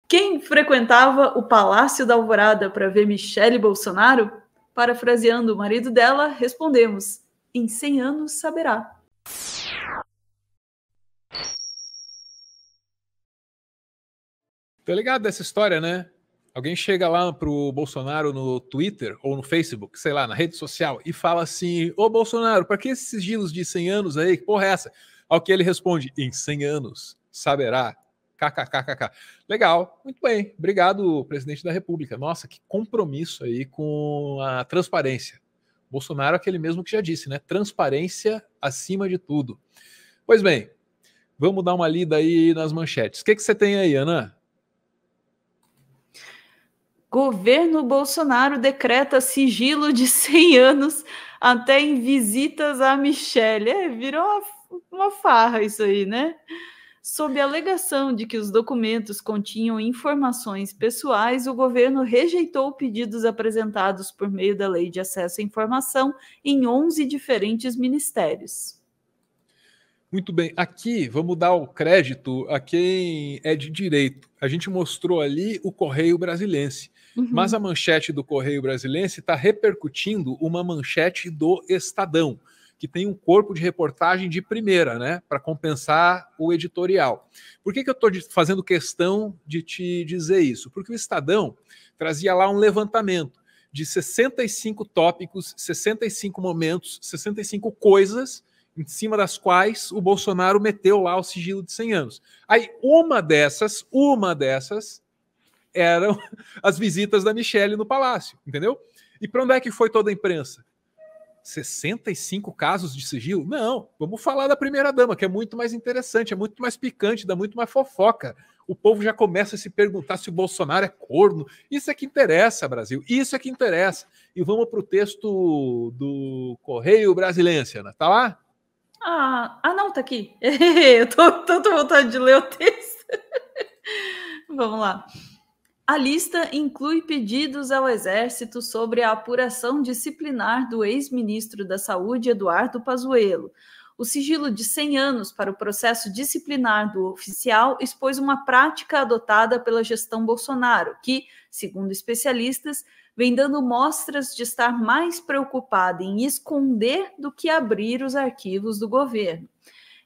Quem frequentava o Palácio da Alvorada para ver Michele Bolsonaro? Parafraseando o marido dela, respondemos: em 100 anos saberá. Tá ligado dessa história, né? Alguém chega lá pro Bolsonaro no Twitter ou no Facebook, sei lá, na rede social, e fala assim: ô Bolsonaro, pra que esses sigilos de 100 anos aí? Que porra é essa? Ao que ele responde: em 100 anos saberá. KKKKK. Legal, muito bem. Obrigado, presidente da República. Nossa, que compromisso aí com a transparência. Bolsonaro é aquele mesmo que já disse, né? Transparência acima de tudo. Pois bem, vamos dar uma lida aí nas manchetes. O que você tem aí, Ana? Governo Bolsonaro decreta sigilo de 100 anos até em visitas a Michele. Virou uma farra isso aí, né? Sob a alegação de que os documentos continham informações pessoais, o governo rejeitou pedidos apresentados por meio da Lei de Acesso à Informação em 11 diferentes ministérios. Muito bem, aqui vamos dar o crédito a quem é de direito. A gente mostrou ali o Correio Brasilense, mas a manchete do Correio Brasilense está repercutindo uma manchete do Estadão, que tem um corpo de reportagem de primeira, né, para compensar o editorial. Por que eu estou fazendo questão de te dizer isso? Porque o Estadão trazia lá um levantamento de 65 tópicos, 65 momentos, 65 coisas em cima das quais o Bolsonaro meteu lá o sigilo de 100 anos. Aí uma dessas eram as visitas da Michele no Palácio, entendeu? E para onde é que foi toda a imprensa? 65 casos de sigilo? Não, vamos falar da primeira-dama, que é muito mais interessante, é muito mais picante, dá muito mais fofoca. O povo já começa a se perguntar se o Bolsonaro é corno. Isso é que interessa, Brasil, isso é que interessa. E vamos para o texto do Correio Brasilense, Ana, tá lá? Não, tá aqui. Eu tô tanta vontade de ler o texto. Vamos lá. A lista inclui pedidos ao Exército sobre a apuração disciplinar do ex-ministro da Saúde, Eduardo Pazuello. O sigilo de 100 anos para o processo disciplinar do oficial expôs uma prática adotada pela gestão Bolsonaro, que, segundo especialistas, vem dando mostras de estar mais preocupada em esconder do que abrir os arquivos do governo.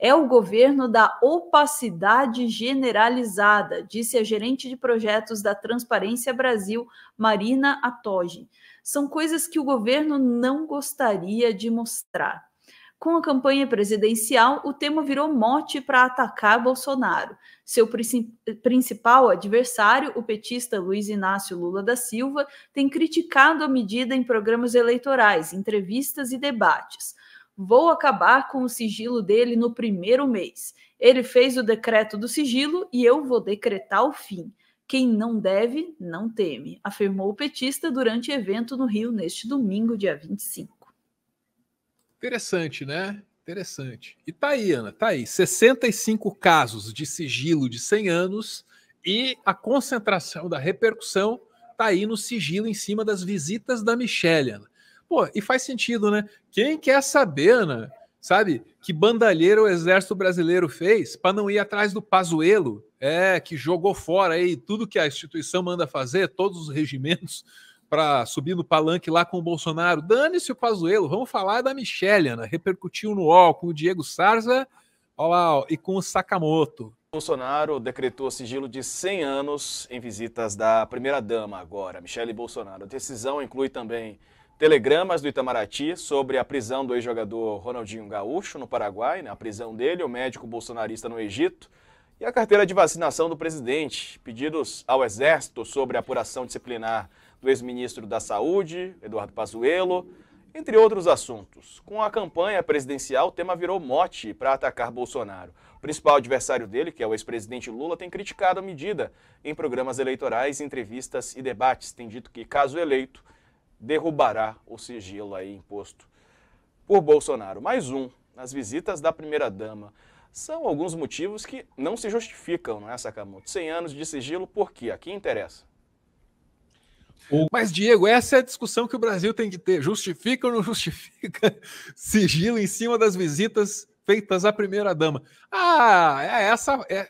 É o governo da opacidade generalizada, disse a gerente de projetos da Transparência Brasil, Marina Atogi. São coisas que o governo não gostaria de mostrar. Com a campanha presidencial, o tema virou mote para atacar Bolsonaro. Seu principal adversário, o petista Luiz Inácio Lula da Silva, tem criticado a medida em programas eleitorais, entrevistas e debates. Vou acabar com o sigilo dele no primeiro mês. Ele fez o decreto do sigilo e eu vou decretar o fim. Quem não deve, não teme, afirmou o petista durante evento no Rio neste domingo, dia 25. Interessante, né? Interessante. E tá aí, Ana, tá aí. 65 casos de sigilo de 100 anos e a concentração da repercussão tá aí no sigilo em cima das visitas da Michele, Ana. Pô, e faz sentido, né? Quem quer saber, Ana, sabe, que bandalheira o Exército Brasileiro fez para não ir atrás do Pazuello, que jogou fora aí tudo que a instituição manda fazer, todos os regimentos, para subir no palanque lá com o Bolsonaro. Dane-se o Pazuello, vamos falar da Michele, Ana. Repercutiu no UOL com o Diego Sarza, olha lá, ó, e com o Sakamoto. Bolsonaro decretou sigilo de 100 anos em visitas da primeira-dama agora, Michele Bolsonaro. A decisão inclui também telegramas do Itamaraty sobre a prisão do ex-jogador Ronaldinho Gaúcho no Paraguai, né, a prisão dele, o médico bolsonarista no Egito, e a carteira de vacinação do presidente, pedidos ao Exército sobre a apuração disciplinar do ex-ministro da Saúde, Eduardo Pazuello, entre outros assuntos. Com a campanha presidencial, o tema virou mote para atacar Bolsonaro. O principal adversário dele, que é o ex-presidente Lula, tem criticado a medida em programas eleitorais, entrevistas e debates. Tem dito que, caso eleito, derrubará o sigilo aí imposto por Bolsonaro. Mais um, nas visitas da primeira-dama. São alguns motivos que não se justificam, não é, Sakamoto? 100 anos de sigilo, por quê? A quem interessa? Mas, Diego, essa é a discussão que o Brasil tem que ter. Justifica ou não justifica sigilo em cima das visitas feitas à primeira-dama?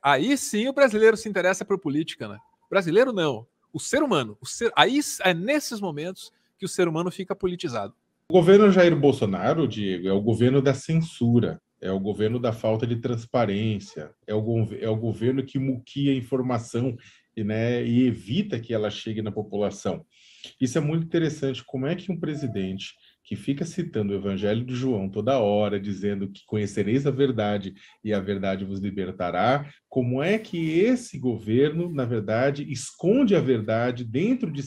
Aí sim o brasileiro se interessa por política, né? Brasileiro não. O ser humano. Aí é nesses momentos que o ser humano fica politizado. O governo Jair Bolsonaro, Diego, é o governo da censura, é o governo da falta de transparência, é o governo que muquia a informação, né, e evita que ela chegue na população. Isso é muito interessante. Como é que um presidente que fica citando o Evangelho de João toda hora, dizendo que conhecereis a verdade e a verdade vos libertará, como é que esse governo, na verdade, esconde a verdade dentro de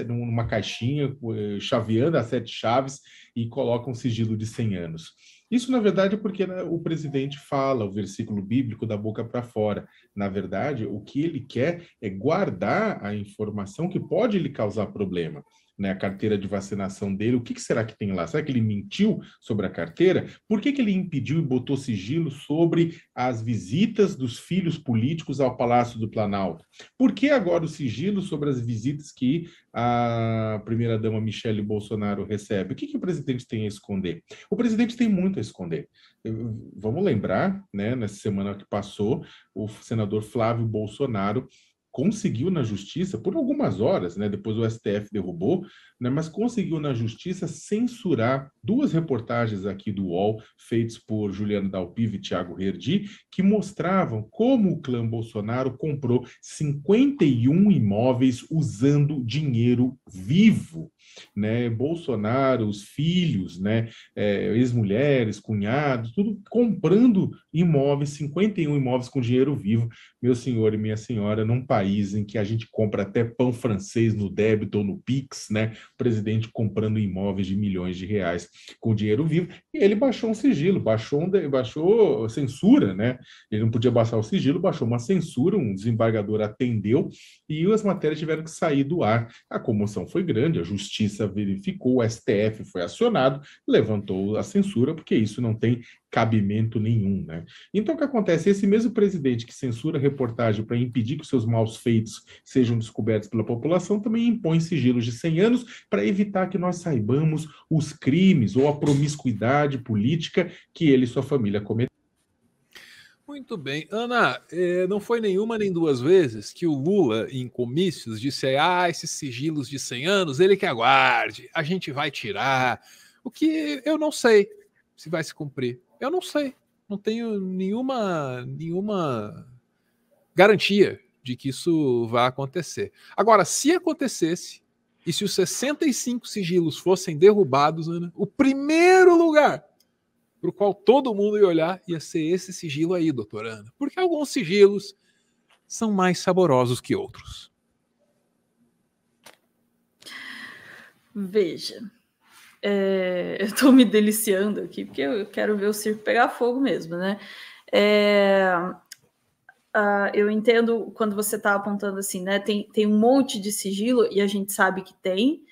numa caixinha, chaveando as 7 chaves e coloca um sigilo de 100 anos? Isso, na verdade, porque o presidente fala o versículo bíblico da boca para fora. Na verdade, o que ele quer é guardar a informação que pode lhe causar problema. Né, a carteira de vacinação dele, o que será que tem lá? Será que ele mentiu sobre a carteira? Por que ele impediu e botou sigilo sobre as visitas dos filhos políticos ao Palácio do Planalto? Por que agora o sigilo sobre as visitas que a primeira-dama Michele Bolsonaro recebe? O que o presidente tem a esconder? O presidente tem muito a esconder. Vamos lembrar, né, nessa semana que passou, o senador Flávio Bolsonaro conseguiu na justiça, por algumas horas, né, depois o STF derrubou, né, mas conseguiu na justiça censurar 2 reportagens aqui do UOL, feitas por Juliano Dalpiva e Thiago Herdi, que mostravam como o clã Bolsonaro comprou 51 imóveis usando dinheiro vivo. Né, Bolsonaro, os filhos, né, ex-mulheres, cunhados, tudo comprando imóveis, 51 imóveis com dinheiro vivo, meu senhor e minha senhora, num país em que a gente compra até pão francês no débito ou no Pix, né, o presidente comprando imóveis de milhões de reais com dinheiro vivo, e ele baixou um sigilo, baixou censura, né, ele não podia baixar o sigilo, baixou uma censura, um desembargador atendeu, e as matérias tiveram que sair do ar. A comoção foi grande, a justiça verificou, o STF foi acionado, levantou a censura, porque isso não tem cabimento nenhum, né? Então, o que acontece? Esse mesmo presidente que censura a reportagem para impedir que os seus maus feitos sejam descobertos pela população, também impõe sigilos de 100 anos para evitar que nós saibamos os crimes ou a promiscuidade política que ele e sua família cometeram. Muito bem. Ana, não foi nenhuma nem 2 vezes que o Lula, em comícios, disse esses sigilos de 100 anos, ele que aguarde, a gente vai tirar. O que eu não sei se vai se cumprir. Eu não sei. Não tenho nenhuma garantia de que isso vai acontecer. Agora, se acontecesse, e se os 65 sigilos fossem derrubados, Ana, o primeiro lugar para o qual todo mundo ia olhar ia ser esse sigilo aí, doutora Ana. Porque alguns sigilos são mais saborosos que outros. Veja, eu estou me deliciando aqui, porque eu quero ver o circo pegar fogo mesmo, né? Eu entendo quando você está apontando assim, né? Tem um monte de sigilo, e a gente sabe que tem.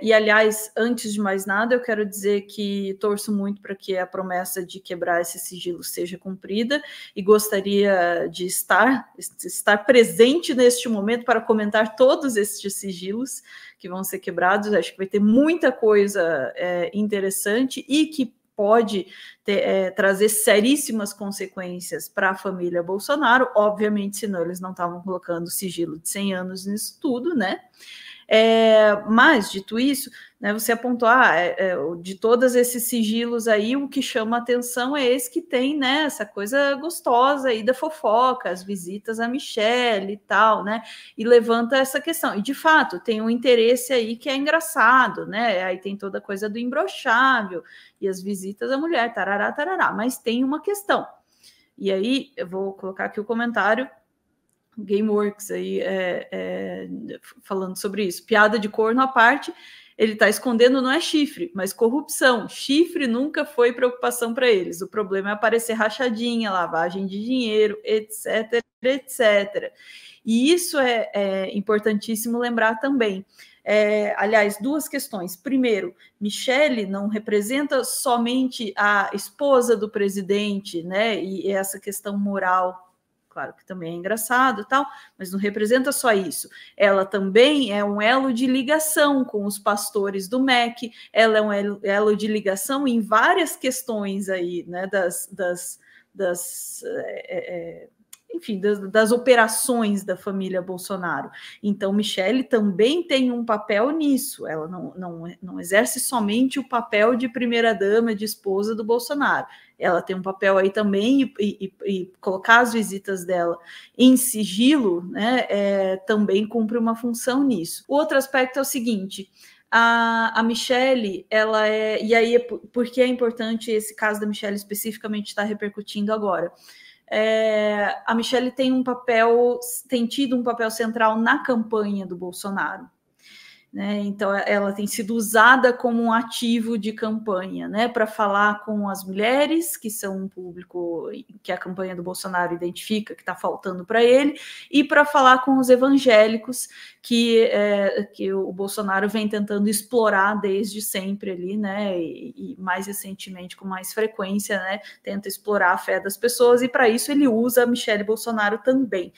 E, aliás, antes de mais nada, eu quero dizer que torço muito para que a promessa de quebrar esse sigilo seja cumprida e gostaria de estar presente neste momento para comentar todos estes sigilos que vão ser quebrados. Acho que vai ter muita coisa interessante e que pode trazer seríssimas consequências para a família Bolsonaro. Obviamente, senão eles não estavam colocando sigilo de 100 anos nisso tudo, né? Mas, dito isso, né, você apontou, de todos esses sigilos aí, o que chama a atenção é esse que tem, né, essa coisa gostosa aí da fofoca, as visitas a Michele e tal, né, e levanta essa questão. E, de fato, tem um interesse aí que é engraçado, né, aí tem toda a coisa do imbrochável e as visitas à mulher, tarará, tarará, mas tem uma questão. E aí, eu vou colocar aqui o comentário Gameworks aí falando sobre isso. Piada de corno à parte, ele está escondendo não é chifre, mas corrupção. Chifre nunca foi preocupação para eles. O problema é aparecer rachadinha, lavagem de dinheiro, etc, etc. E isso é importantíssimo lembrar também. Aliás, 2 questões. Primeiro, Michele não representa somente a esposa do presidente, né? E essa questão moral, claro que também é engraçado e tal, mas não representa só isso. Ela também é um elo de ligação com os pastores do MEC, ela é um elo de ligação em várias questões aí, né, enfim, das operações da família Bolsonaro. Então, Michelle também tem um papel nisso. Ela não exerce somente o papel de primeira-dama, de esposa do Bolsonaro. Ela tem um papel aí também, e colocar as visitas dela em sigilo, né, também cumpre uma função nisso. O outro aspecto é o seguinte: a Michelle, ela e aí por que é importante esse caso da Michelle especificamente estar repercutindo agora? A Michelle tem tido um papel central na campanha do Bolsonaro, né? Então ela tem sido usada como um ativo de campanha, né, para falar com as mulheres, que são um público que a campanha do Bolsonaro identifica que está faltando para ele, e para falar com os evangélicos que o Bolsonaro vem tentando explorar desde sempre ali, né, e mais recentemente com mais frequência, né, tenta explorar a fé das pessoas, e para isso ele usa a Michelle Bolsonaro também.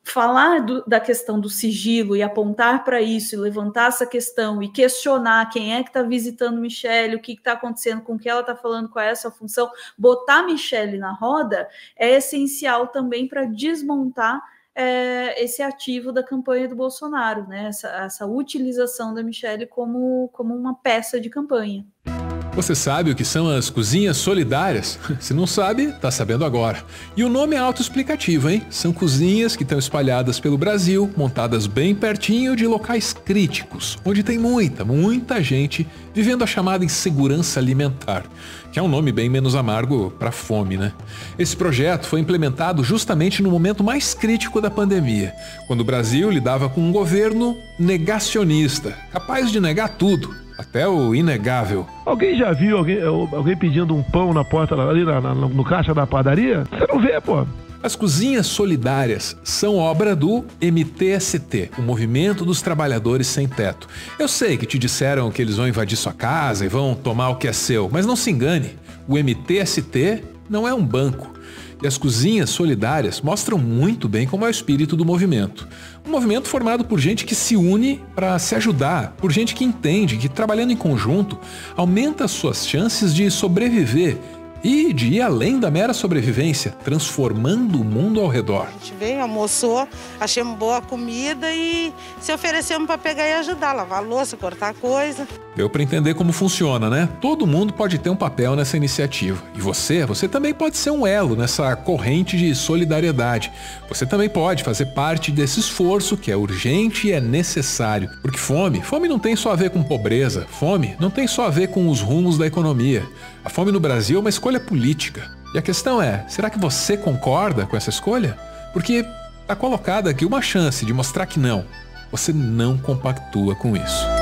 Falar da questão do sigilo e apontar para isso, e levantar essa questão e questionar quem é que está visitando Michelle, o que está acontecendo, com o que ela está falando, qual é a sua função, botar Michelle na roda é essencial também para desmontar esse ativo da campanha do Bolsonaro, né? Essa utilização da Michelle como uma peça de campanha. Você sabe o que são as cozinhas solidárias? Se não sabe, tá sabendo agora. E o nome é autoexplicativo, hein? São cozinhas que estão espalhadas pelo Brasil, montadas bem pertinho de locais críticos, onde tem muita gente vivendo a chamada insegurança alimentar, que é um nome bem menos amargo para fome, né? Esse projeto foi implementado justamente no momento mais crítico da pandemia, quando o Brasil lidava com um governo negacionista, capaz de negar tudo. Até o inegável. Alguém já viu alguém pedindo um pão na porta ali no caixa da padaria? Você não vê, pô. As cozinhas solidárias são obra do MTST, o Movimento dos Trabalhadores Sem Teto. Eu sei que te disseram que eles vão invadir sua casa e vão tomar o que é seu, mas não se engane, o MTST não é um banco. E as cozinhas solidárias mostram muito bem como é o espírito do movimento. Um movimento formado por gente que se une para se ajudar, por gente que entende que trabalhando em conjunto aumenta as suas chances de sobreviver e de ir além da mera sobrevivência, transformando o mundo ao redor. A gente veio, almoçou, achamos boa comida e se oferecemos para pegar e ajudar, lavar a louça, cortar coisa. Deu para entender como funciona, né? Todo mundo pode ter um papel nessa iniciativa. E você também pode ser um elo nessa corrente de solidariedade. Você também pode fazer parte desse esforço que é urgente e é necessário. Porque fome não tem só a ver com pobreza. Fome não tem só a ver com os rumos da economia. A fome no Brasil é uma escolha política. E a questão é, será que você concorda com essa escolha? Porque está colocada aqui uma chance de mostrar que não. Você não compactua com isso.